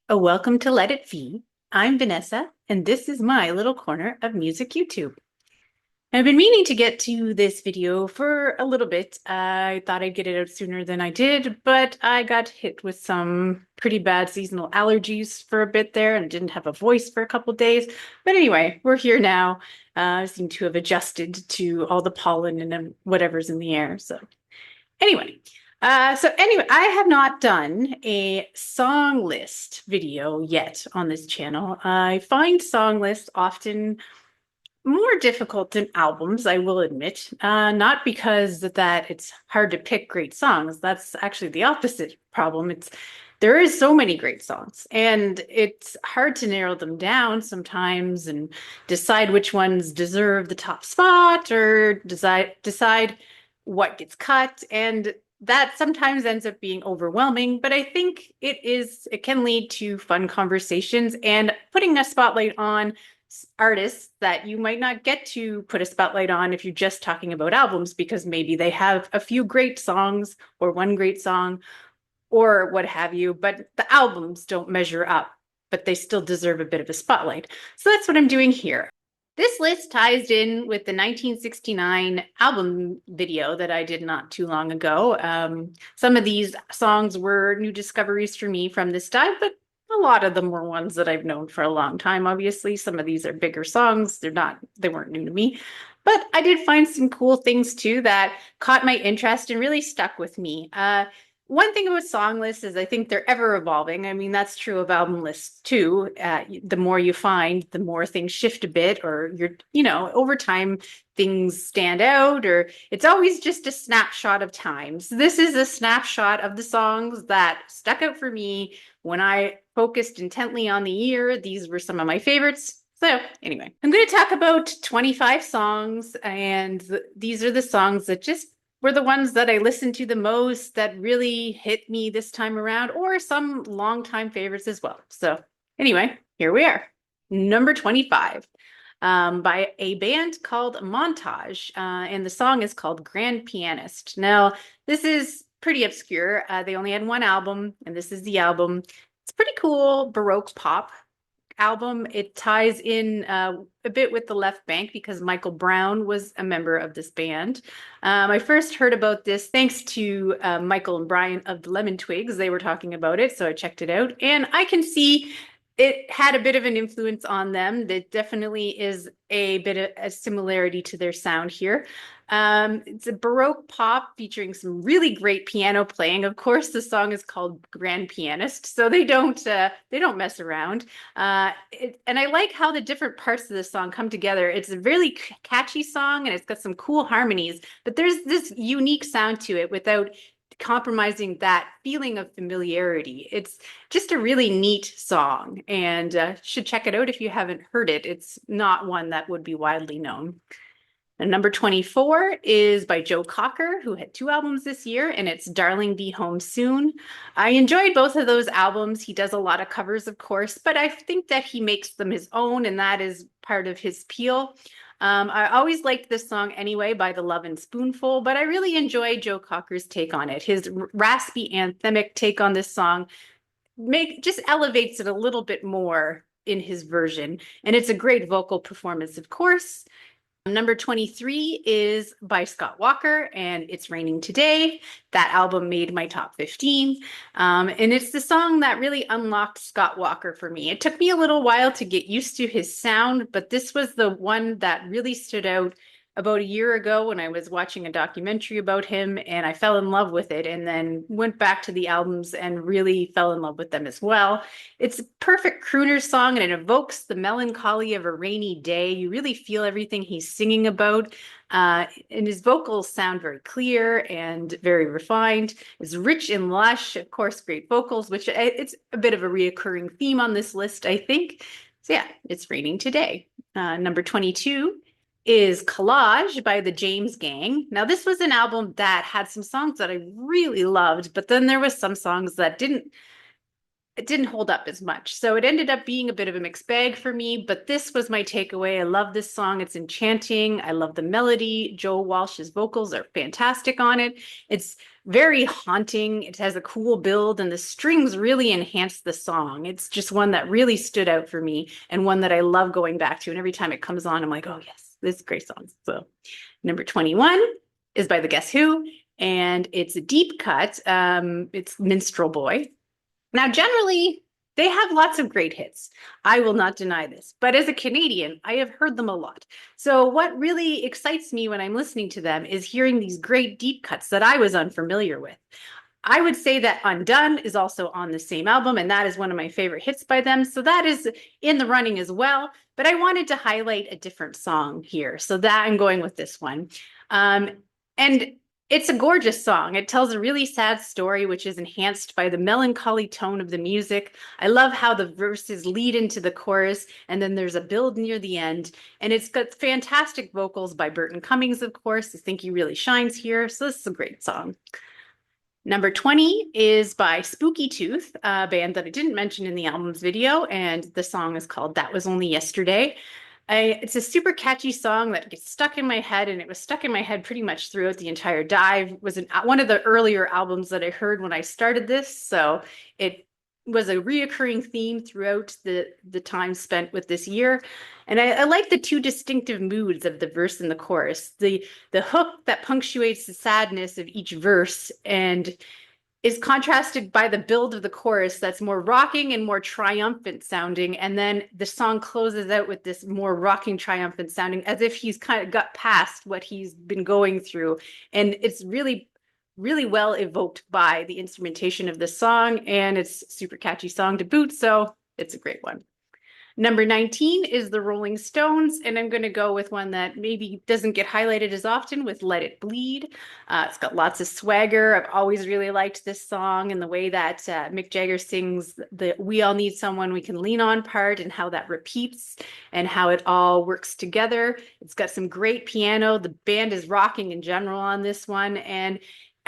Welcome to Let It Be. I'm Vanessa, and this is my little corner of music YouTube. I've been meaning to get to this video for a little bit. I thought I'd get it out sooner than I did, but I got hit with some pretty bad seasonal allergies for a bit there and didn't have a voice for a couple days. But anyway, we're here now. I seem to have adjusted to all the pollen and whatever's in the air. So anyway, I have not done a song list video yet on this channel. I find song lists often more difficult than albums, I will admit. Not because that it's hard to pick great songs. That's actually the opposite problem. There is so many great songs, and it's hard to narrow them down sometimes and decide which ones deserve the top spot or decide what gets cut. And that sometimes ends up being overwhelming, but I think it can lead to fun conversations and putting a spotlight on artists that you might not get to put a spotlight on if you're just talking about albums, because maybe they have a few great songs or one great song or what have you, but the albums don't measure up, but they still deserve a bit of a spotlight. So that's what I'm doing here. This list ties in with the 1969 album video that I did not too long ago. Some of these songs were new discoveries for me from this dive, but a lot of them were ones that I've known for a long time. Obviously, some of these are bigger songs. They weren't new to me, but I did find some cool things too that caught my interest and really stuck with me. One thing about song lists is I think they're ever evolving. I mean, that's true of album lists too. The more you find, the more things shift a bit, or over time things stand out, or it's always just a snapshot of time. So this is a snapshot of the songs that stuck out for me when I focused intently on the year. These were some of my favorites. So anyway, I'm going to talk about 25 songs, and these are the songs that just were the ones that I listened to the most, that really hit me this time around, or some longtime favorites as well. So anyway, here we are. Number 25, by a band called Montage, and the song is called Grand Pianist. Now, this is pretty obscure. They only had one album, and this is the album. It's pretty cool Baroque pop album. It ties in a bit with the Left Bank because Michael Brown was a member of this band. I first heard about this thanks to Michael and Brian of the Lemon Twigs. They were talking about it, so I checked it out, and I can see it had a bit of an influence on them. That definitely is a bit of a similarity to their sound here. It's a Baroque pop featuring some really great piano playing. Of course, the song is called Grand Pianist, so they don't mess around. And I like how the different parts of the song come together. It's a really catchy song, and it's got some cool harmonies, but there's this unique sound to it without compromising that feeling of familiarity. It's just a really neat song, and should check it out if you haven't heard it. It's not one that would be widely known. And number 24 is by Joe Cocker, who had two albums this year, and it's Darling Be Home Soon. I enjoyed both of those albums. He does a lot of covers, of course, but I think that he makes them his own, and that is part of his appeal. I always liked this song anyway by The Lovin' Spoonful, but I really enjoy Joe Cocker's take on it. His raspy anthemic take on this song just elevates it a little bit more in his version, and it's a great vocal performance, of course. Number 23 is by Scott Walker, and It's Raining Today. That album made my top 15. And it's the song that really unlocked Scott Walker for me. It took me a little while to get used to his sound, but this was the one that really stood out about a year ago when I was watching a documentary about him, and I fell in love with it, and then went back to the albums and really fell in love with them as well. It's a perfect crooner song, and it evokes the melancholy of a rainy day. You really feel everything he's singing about. And his vocals sound very clear and very refined. It's rich and lush, of course, great vocals, which it's a bit of a reoccurring theme on this list, I think. So yeah, It's Raining Today. Number 22 is Collage by the James Gang. Now, this was an album that had some songs that I really loved, but then there was some songs that didn't it didn't hold up as much. So it ended up being a bit of a mixed bag for me, but this was my takeaway. I love this song. It's enchanting. I love the melody. Joe Walsh's vocals are fantastic on it. It's very haunting. It has a cool build, and the strings really enhance the song. It's just one that really stood out for me and one that I love going back to. And every time it comes on, I'm like, oh, yes, this is a great song. So number 21 is by the Guess Who, and it's a deep cut. It's Minstrel Boy. Now, generally, they have lots of great hits. I will not deny this. But as a Canadian, I have heard them a lot. So what really excites me when I'm listening to them is hearing these great deep cuts that I was unfamiliar with. I would say that Undone is also on the same album, and that is one of my favorite hits by them. So that is in the running as well. But I wanted to highlight a different song here. So that I'm going with this one. And it's a gorgeous song. It tells a really sad story, which is enhanced by the melancholy tone of the music. I love how the verses lead into the chorus, and then there's a build near the end. And it's got fantastic vocals by Burton Cummings, of course. I think he really shines here. So this is a great song. Number 20 is by Spooky Tooth, a band that I didn't mention in the album's video, and the song is called That Was Only Yesterday. It's a super catchy song that gets stuck in my head, and it was stuck in my head pretty much throughout the entire dive. It was one of the earlier albums that I heard when I started this, so it was a reoccurring theme throughout the time spent with this year. And I like the two distinctive moods of the verse and the chorus. The hook that punctuates the sadness of each verse and is contrasted by the build of the chorus that's more rocking and more triumphant sounding. And then the song closes out with this more rocking, triumphant sounding, as if he's kind of got past what he's been going through. And it's really, really well evoked by the instrumentation of the song. And it's a super catchy song to boot. So it's a great one. Number 19 is the Rolling Stones, and I'm going to go with one that maybe doesn't get highlighted as often, with Let It Bleed. It's got lots of swagger. I've always really liked this song and the way that Mick Jagger sings the "We All Need Someone We Can Lean On" part, and how that repeats and how it all works together. It's got some great piano. The band is rocking in general on this one, and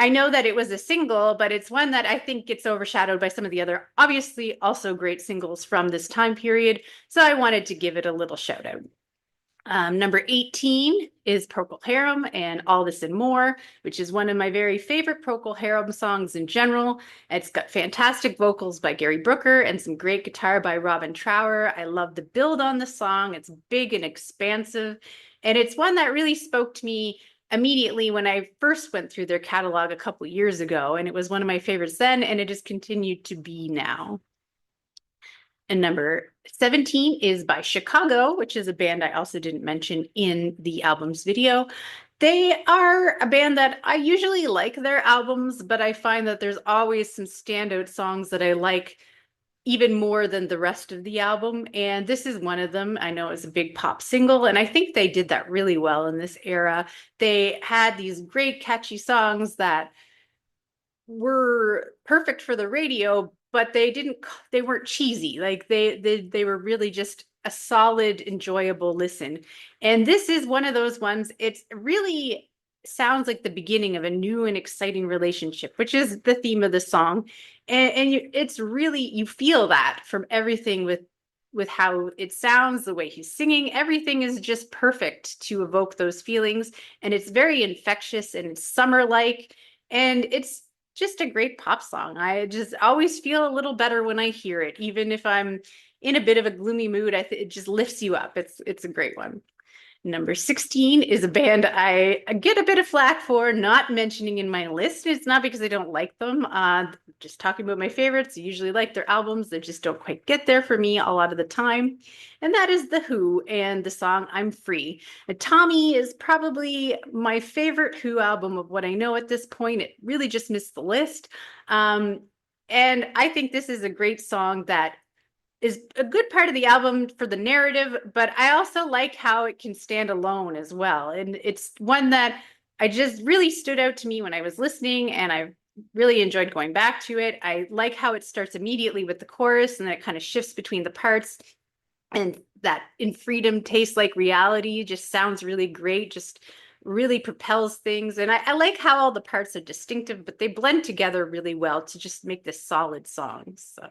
I know that it was a single, but it's one that I think gets overshadowed by some of the other, obviously also great singles from this time period. So I wanted to give it a little shout out. Number 18 is Procol Harum and All This and More, which is one of my very favorite Procol Harum songs in general. It's got fantastic vocals by Gary Brooker and some great guitar by Robin Trower. I love the build on the song. It's big and expansive, and it's one that really spoke to me immediately when I first went through their catalog a couple years ago, and it was one of my favorites then, and it has continued to be now. And number 17 is by Chicago, which is a band I also didn't mention in the album's video. They are a band that I usually like their albums, but I find that there's always some standout songs that I like even more than the rest of the album. And this is one of them. I know it's a big pop single, and I think they did that really well in this era. They had these great catchy songs that were perfect for the radio, but they weren't cheesy. Like they were really just a solid, enjoyable listen. And this is one of those ones. It's really sounds like the beginning of a new and exciting relationship, which is the theme of the song. And it's really, you feel that from everything with how it sounds, the way he's singing. Everything is just perfect to evoke those feelings. And it's very infectious and it's summer-like. And it's just a great pop song. I just always feel a little better when I hear it, even if I'm in a bit of a gloomy mood. It just lifts you up. It's a great one. Number 16 is a band I get a bit of flack for not mentioning in my list. It's not because I don't like them. Just talking about my favorites. I usually like their albums. They just don't quite get there for me a lot of the time. And that is The Who and the song I'm Free. Tommy is probably my favorite Who album of what I know at this point. It really just missed the list. And I think this is a great song that is a good part of the album for the narrative, but I also like how it can stand alone as well. And it's one that I just really stood out to me when I was listening, and I really enjoyed going back to it. I like how it starts immediately with the chorus and then it kind of shifts between the parts, and that "In Freedom Tastes Like Reality" just sounds really great, just really propels things. And I like how all the parts are distinctive, but they blend together really well to just make this solid song. So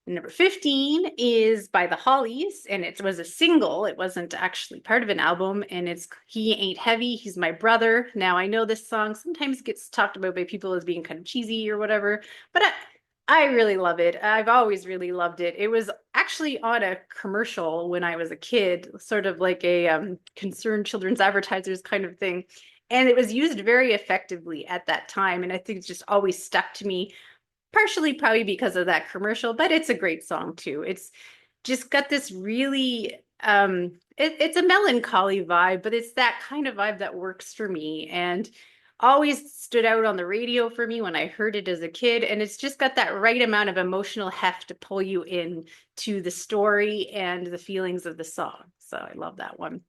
Number 15 is by the Hollies, and it was a single. It wasn't actually part of an album, and it's He Ain't Heavy, He's My Brother. Now, I know this song sometimes gets talked about by people as being kind of cheesy or whatever, but I really love it. I've always really loved it. It was actually on a commercial when I was a kid, sort of like a concerned children's advertisers kind of thing. And it was used very effectively at that time. And I think it's just always stuck to me, partially probably because of that commercial, but it's a great song too. It's just got this really it's a melancholy vibe, but it's that kind of vibe that works for me and always stood out on the radio for me when I heard it as a kid. And it's just got that right amount of emotional heft to pull you in to the story and the feelings of the song. So I love that one.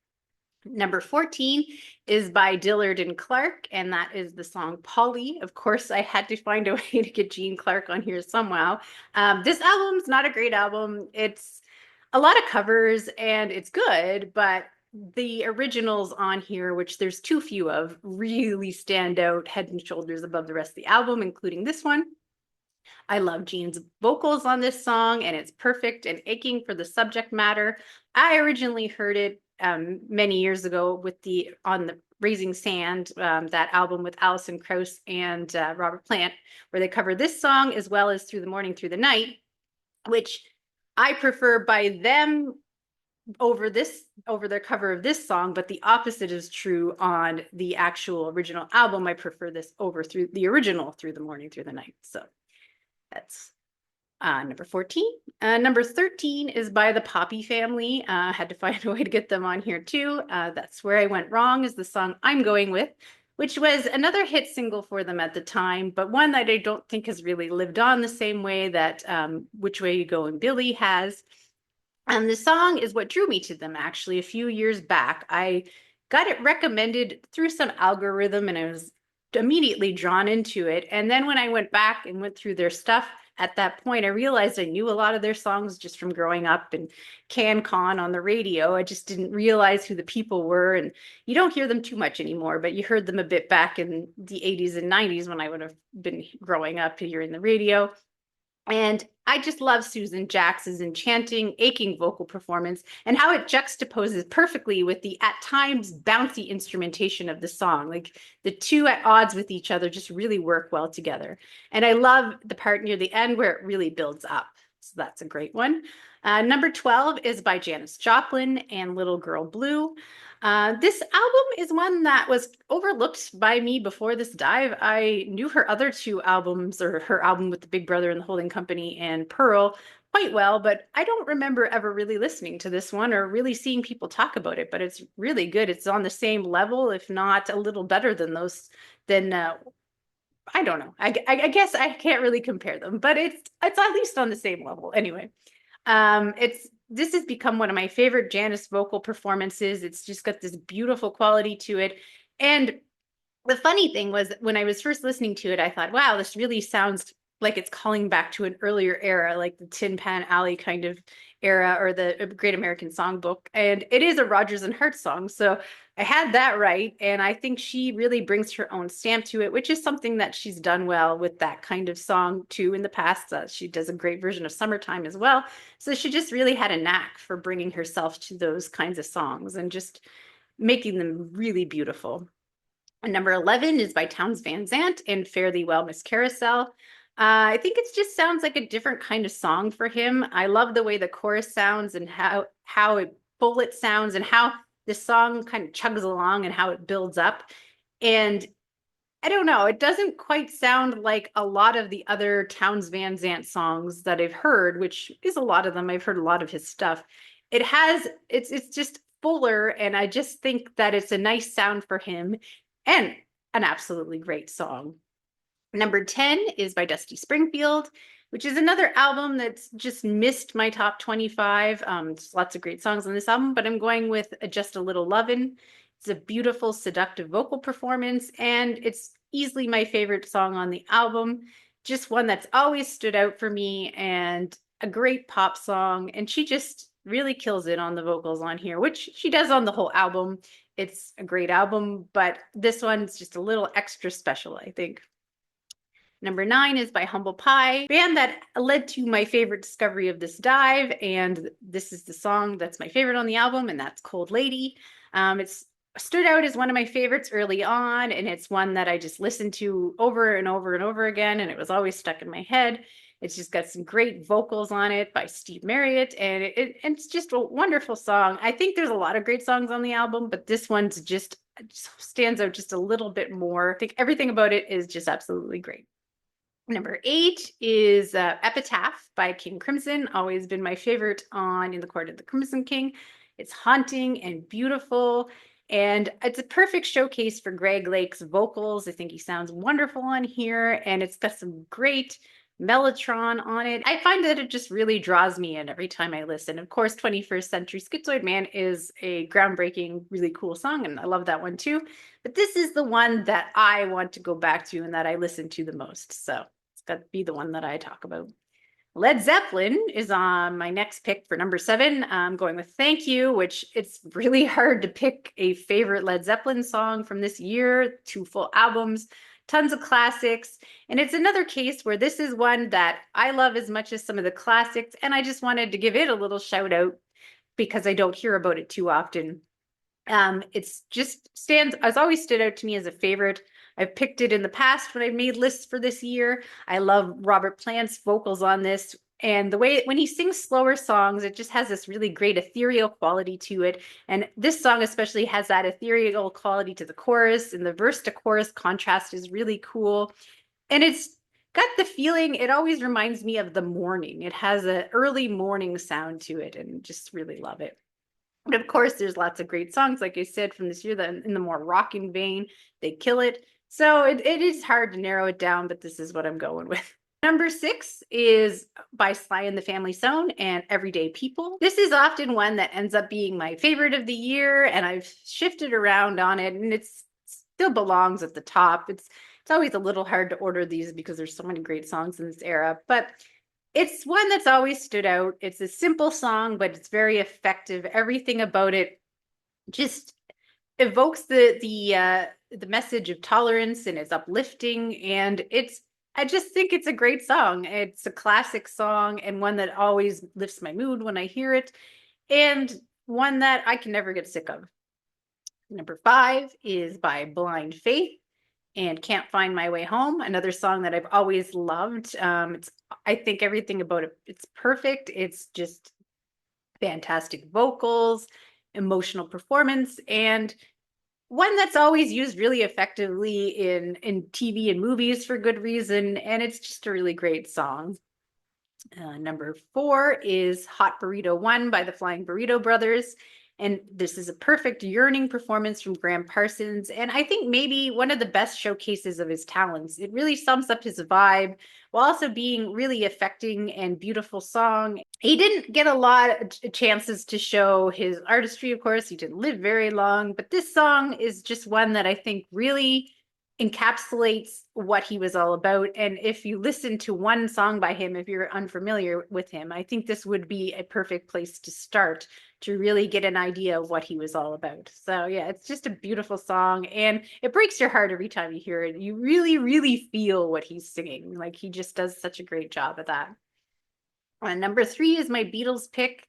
Number 14 is by Dillard and Clark, and that is the song Polly. Of course, I had to find a way to get Gene Clark on here somehow. This album's not a great album. It's a lot of covers and it's good, but the originals on here, which there's too few of, really stand out head and shoulders above the rest of the album, including this one. I love Gene's vocals on this song, and it's perfect and aching for the subject matter. I originally heard it many years ago with on the Raising Sand, that album with Alison Krauss and Robert Plant, where they cover this song as well as Through the Morning, Through the Night, which I prefer by them over their cover of this song, but the opposite is true on the actual original album. I prefer this over through the original Through the Morning, Through the Night. So that's number 14. Number 13 is by the Poppy Family. Had to find a way to get them on here too. That's Where I Went Wrong is the song I'm going with, which was another hit single for them at the time, but one that I don't think has really lived on the same way that Which Way You Go and Billy has. And the song is what drew me to them actually a few years back. I got it recommended through some algorithm and I was immediately drawn into it. And then when I went back and went through their stuff at that point, I realized I knew a lot of their songs just from growing up and CanCon on the radio. I just didn't realize who the people were. And you don't hear them too much anymore, but you heard them a bit back in the 80s and 90s when I would have been growing up hearing the radio. And I just love Susan Jackson's enchanting, aching vocal performance and how it juxtaposes perfectly with the at times bouncy instrumentation of the song. Like the two at odds with each other just really work well together. And I love the part near the end where it really builds up. So that's a great one. Number 12 is by Janice Joplin and Little Girl Blue. This album is one that was overlooked by me before this dive. I knew her other two albums, or her album with the Big Brother and the Holding Company and Pearl, quite well, but I don't remember ever really listening to this one or really seeing people talk about it, but it's really good. It's on the same level, if not a little better than those, than I don't know. I guess I can't really compare them, but it's at least on the same level anyway. This has become one of my favorite Janice vocal performances. It's just got this beautiful quality to it. And the funny thing was when I was first listening to it, I thought, wow, this really sounds like it's calling back to an earlier era, like the Tin Pan Alley kind of era or the Great American Songbook. And it is a Rodgers and Hart song. So I had that right. And I think she really brings her own stamp to it, which is something that she's done well with that kind of song too in the past. She does a great version of Summertime as well. So she just really had a knack for bringing herself to those kinds of songs and just making them really beautiful. And number 11 is by Townes Van Zandt and Fare Thee Well, Miss Carousel. I think it just sounds like a different kind of song for him. I love the way the chorus sounds and how it full it sounds and how the song kind of chugs along and how it builds up. And I don't know, it doesn't quite sound like a lot of the other Townes Van Zandt songs that I've heard, which is a lot of them. I've heard a lot of his stuff. It's just fuller, and I just think that it's a nice sound for him and an absolutely great song. Number 10 is by Dusty Springfield, which is another album that's just missed my top 25. There's lots of great songs on this album, but I'm going with Just a Little Lovin'. It's a beautiful, seductive vocal performance, and it's easily my favorite song on the album. Just one that's always stood out for me and a great pop song. And she just really kills it on the vocals on here, which she does on the whole album. It's a great album, but this one's just a little extra special, I think. Number 9 is by Humble Pie, band that led to my favorite discovery of this dive, and this is the song that's my favorite on the album, and that's Cold Lady. It's stood out as one of my favorites early on, and it's one that I just listened to over and over and over again, and it was always stuck in my head. It's just got some great vocals on it by Steve Marriott, and it's just a wonderful song. I think there's a lot of great songs on the album, but this one's just stands out just a little bit more. I think everything about it is just absolutely great. Number 8 is Epitaph by King Crimson. Always been my favorite on In the Court of the Crimson King. It's haunting and beautiful, and it's a perfect showcase for Greg Lake's vocals. I think he sounds wonderful on here, and it's got some great mellotron on it. I find that it just really draws me in every time I listen. Of course, 21st Century Schizoid Man is a groundbreaking, really cool song, and I love that one too. But this is the one that I want to go back to and that I listen to the most. So it's got to be the one that I talk about. Led Zeppelin is on my next pick for number 7. I'm going with Thank You, which it's really hard to pick a favorite Led Zeppelin song from this year. 2 full albums, tons of classics. And it's another case where this is one that I love as much as some of the classics. And I just wanted to give it a little shout out because I don't hear about it too often. It's just has always stood out to me as a favorite. I've picked it in the past when I've made lists for this year. I love Robert Plant's vocals on this. And the way when he sings slower songs, it just has this really great ethereal quality to it. And this song especially has that ethereal quality to the chorus, and the verse to chorus contrast is really cool. And it's got the feeling, it always reminds me of the morning. It has an early morning sound to it, and just really love it. But of course, there's lots of great songs, like I said, from this year that in the more rocking vein, they kill it. So it is hard to narrow it down, but this is what I'm going with. Number 6 is by Sly and the Family Stone and Everyday People. This is often one that ends up being my favorite of the year, and I've shifted around on it, and it still belongs at the top. It's always a little hard to order these because there's so many great songs in this era, but it's one that's always stood out. It's a simple song, but it's very effective. Everything about it just evokes the message of tolerance, and is uplifting, and I just think it's a great song. It's a classic song, and one that always lifts my mood when I hear it, and one that I can never get sick of. Number 5 is by Blind Faith and Can't Find My Way Home, another song that I've always loved. I think everything about it, it's perfect. It's just fantastic vocals, emotional performance, and one that's always used really effectively in TV and movies for good reason, and it's just a really great song. Number 4 is Hot Burrito One by the Flying Burrito Brothers. And this is a perfect yearning performance from Graham Parsons. And I think maybe one of the best showcases of his talents. It really sums up his vibe while also being really affecting and beautiful song. He didn't get a lot of chances to show his artistry, of course. He didn't live very long, but this song is just one that I think really encapsulates what he was all about. And if you listen to one song by him, if you're unfamiliar with him, I think this would be a perfect place to start to really get an idea of what he was all about. So yeah, it's just a beautiful song, and it breaks your heart every time you hear it. You really, really feel what he's singing. Like, he just does such a great job at that. Number 3 is my Beatles pick.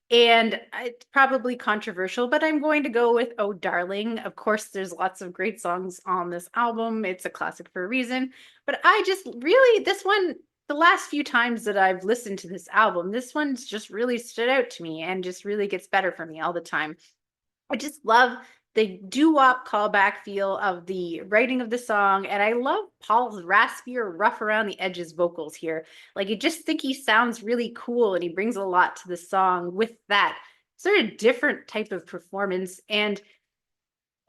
And it's probably controversial, but I'm going to go with Oh Darling. Of course, there's lots of great songs on this album. It's a classic for a reason. But I just really, this one, the last few times that I've listened to this album, this one's just really stood out to me and just really gets better for me all the time. I just love the doo-wop callback feel of the writing of the song, and I love Paul's raspier, rough around the edges vocals here. Like, I just think he sounds really cool, and he brings a lot to the song with that sort of different type of performance, and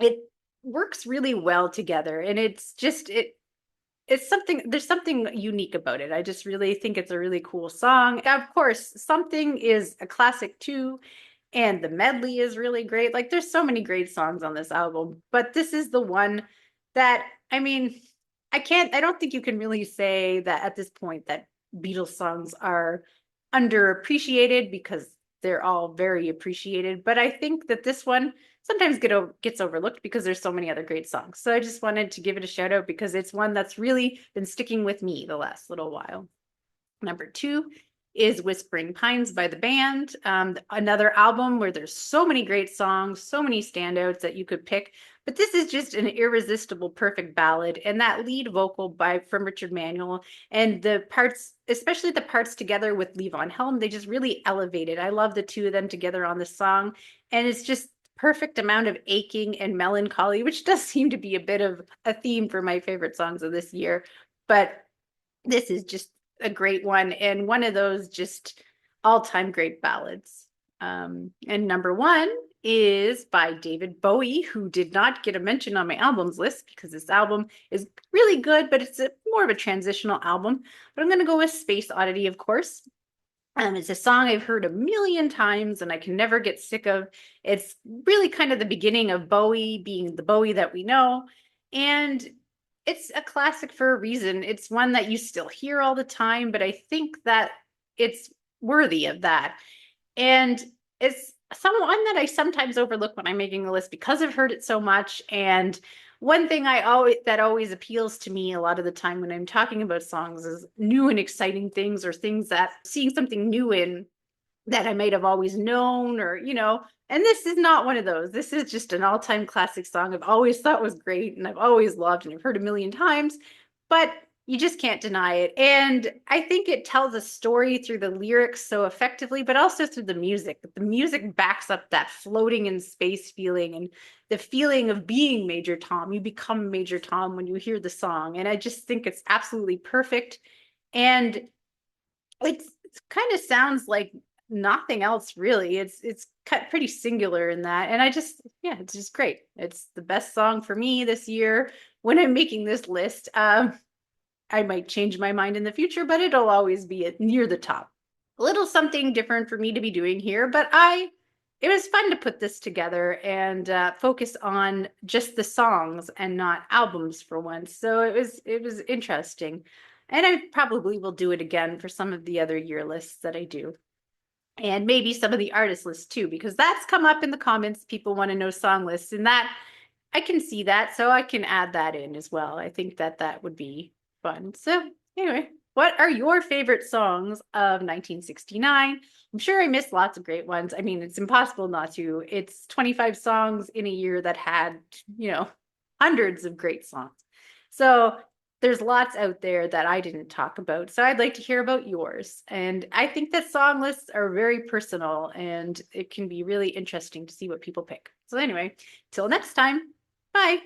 it works really well together. And it's just it's something, there's something unique about it. I just really think it's a really cool song. Of course, Something is a classic too. And the medley is really great. Like, there's so many great songs on this album, but this is the one that, I mean, I don't think you can really say that at this point that Beatles songs are underappreciated, because they're all very appreciated. But I think that this one sometimes gets overlooked because there's so many other great songs. So I just wanted to give it a shout out because it's one that's really been sticking with me the last little while. Number 2 is Whispering Pines by the band. Another album where there's so many great songs, so many standouts that you could pick. But this is just an irresistible, perfect ballad. And that lead vocal from Richard Manuel and the parts, especially the parts together with Levon Helm, they just really elevated. I love the two of them together on the song. And it's just perfect amount of aching and melancholy, which does seem to be a bit of a theme for my favorite songs of this year. But this is just a great one and one of those just all-time great ballads. And number 1 is by David Bowie, who did not get a mention on my albums list because this album is really good, but it's more of a transitional album. But I'm going to go with Space Oddity, of course. It's a song I've heard a million times and I can never get sick of. It's really kind of the beginning of Bowie being the Bowie that we know. And it's a classic for a reason. It's one that you still hear all the time, but I think that it's worthy of that. And it's someone that I sometimes overlook when I'm making a list because I've heard it so much. And one thing that always appeals to me a lot of the time when I'm talking about songs is new and exciting things or things that seeing something new in that I might have always known or, and this is not one of those. This is just an all-time classic song I've always thought was great and I've always loved and I've heard a million times, but you just can't deny it. And I think it tells a story through the lyrics so effectively, but also through the music. The music backs up that floating in space feeling and the feeling of being Major Tom. You become Major Tom when you hear the song. And I just think it's absolutely perfect. And it kind of sounds like nothing else really. It's cut pretty singular in that. And it's just great. It's the best song for me this year when I'm making this list. I might change my mind in the future, but it'll always be near the top. A little something different for me to be doing here, but it was fun to put this together and focus on just the songs and not albums for once. So it was interesting. And I probably will do it again for some of the other year lists that I do. And maybe some of the artist lists too, because that's come up in the comments. People want to know song lists, and that I can see that, so I can add that in as well. I think that would be fun. So anyway, what are your favorite songs of 1969? I'm sure I missed lots of great ones. I mean, it's impossible not to. It's 25 songs in a year that had, hundreds of great songs. So there's lots out there that I didn't talk about. So I'd like to hear about yours. And I think that song lists are very personal and it can be really interesting to see what people pick. So anyway, till next time, bye.